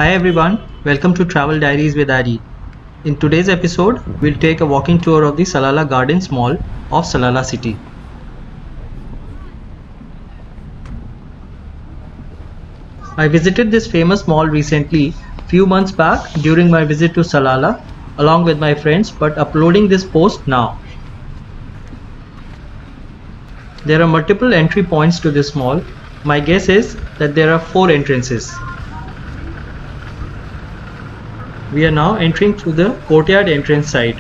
Hi everyone, welcome to Travel Diaries with Ari. In today's episode, we'll take a walking tour of the Salalah Gardens Mall of Salalah City. I visited this famous mall recently, few months back during my visit to Salalah along with my friends, but uploading this post now. There are multiple entry points to this mall. My guess is that there are 4 entrances. We are now entering through the courtyard entrance side.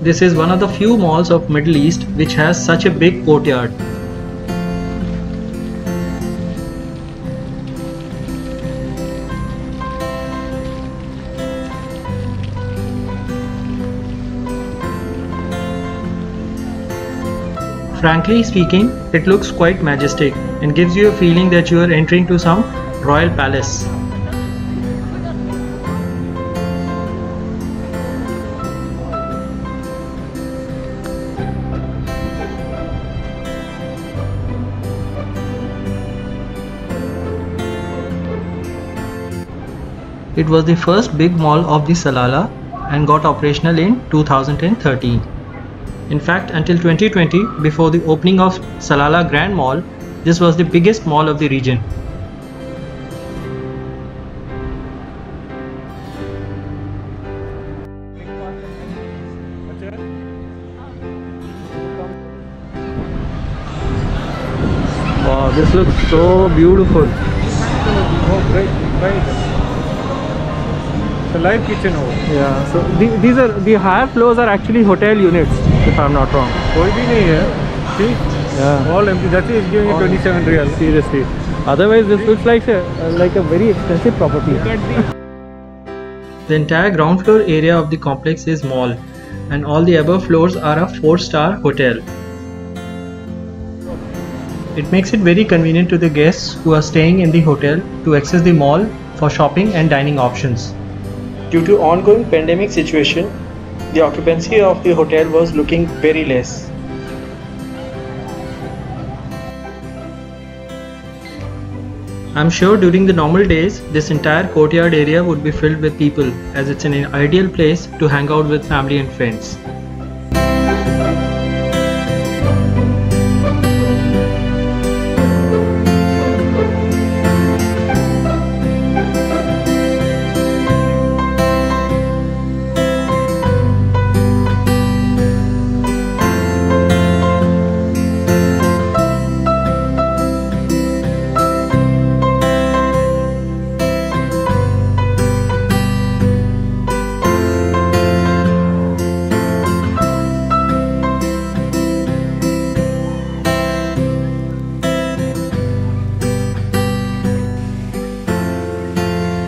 This is one of the few malls of Middle East which has such a big courtyard. Frankly speaking, it looks quite majestic and gives you a feeling that you are entering to some royal palace. It was the first big mall of the Salalah and got operational in 2013. In fact, until 2020, before the opening of Salalah Grand Mall, this was the biggest mall of the region. Wow, this looks so beautiful. Oh, great. It's a live kitchen over. Yeah, so these are the higher floors are actually hotel units, if I'm not wrong. कोई भी नहीं है. See? Yeah. All empty. That is giving you 27 real. Seriously. Otherwise, this looks like a very expensive property. The entire ground floor area of the complex is mall, and all the above floors are a 4-star hotel. It makes it very convenient to the guests who are staying in the hotel to access the mall for shopping and dining options. Due to ongoing pandemic situation, the occupancy of the hotel was looking very less. I'm sure during the normal days, this entire courtyard area would be filled with people, as it's an ideal place to hang out with family and friends.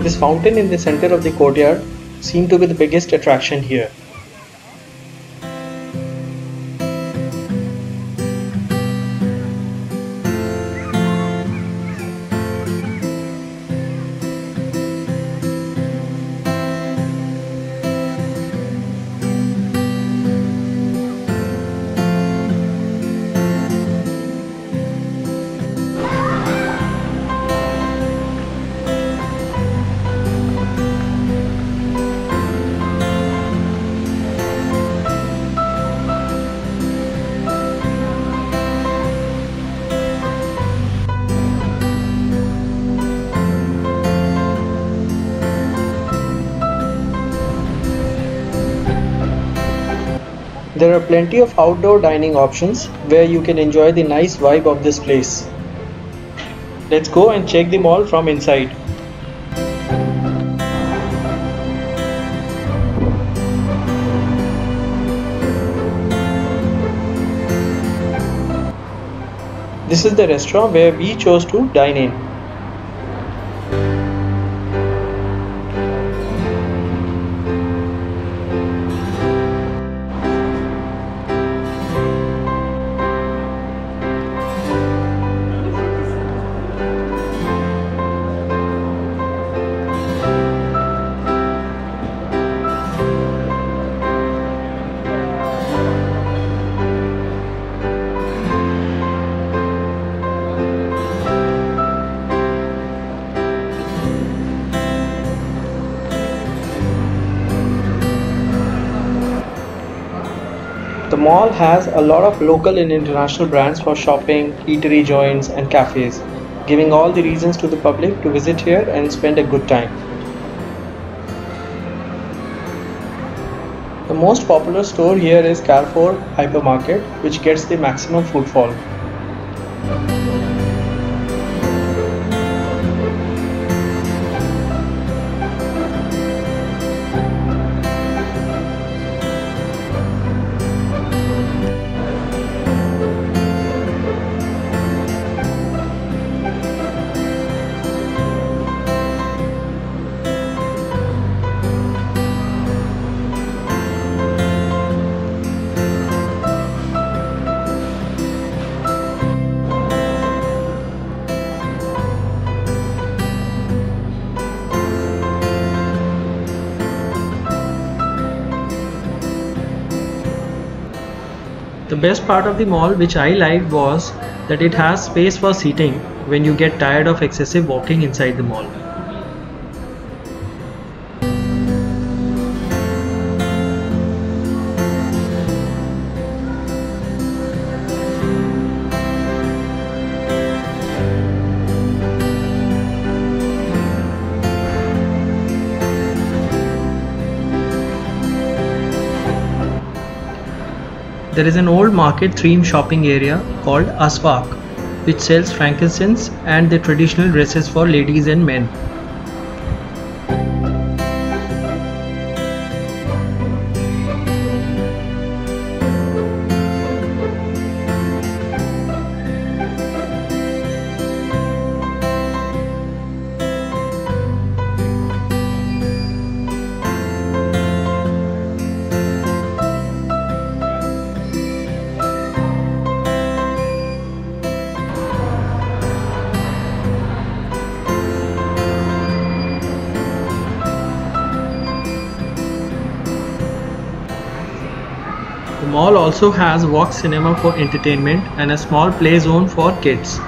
This fountain in the center of the courtyard seemed to be the biggest attraction here. There are plenty of outdoor dining options where you can enjoy the nice vibe of this place. Let's go and check the mall from inside. This is the restaurant where we chose to dine in. The mall has a lot of local and international brands for shopping, eatery joints, and cafes, giving all the reasons to the public to visit here and spend a good time. The most popular store here is Carrefour Hypermarket, which gets the maximum footfall. The best part of the mall which I liked was that it has space for seating when you get tired of excessive walking inside the mall. There is an old market themed shopping area called Aswak, which sells frankincense and the traditional dresses for ladies and men. The mall also has Vox Cinema for entertainment and a small play zone for kids.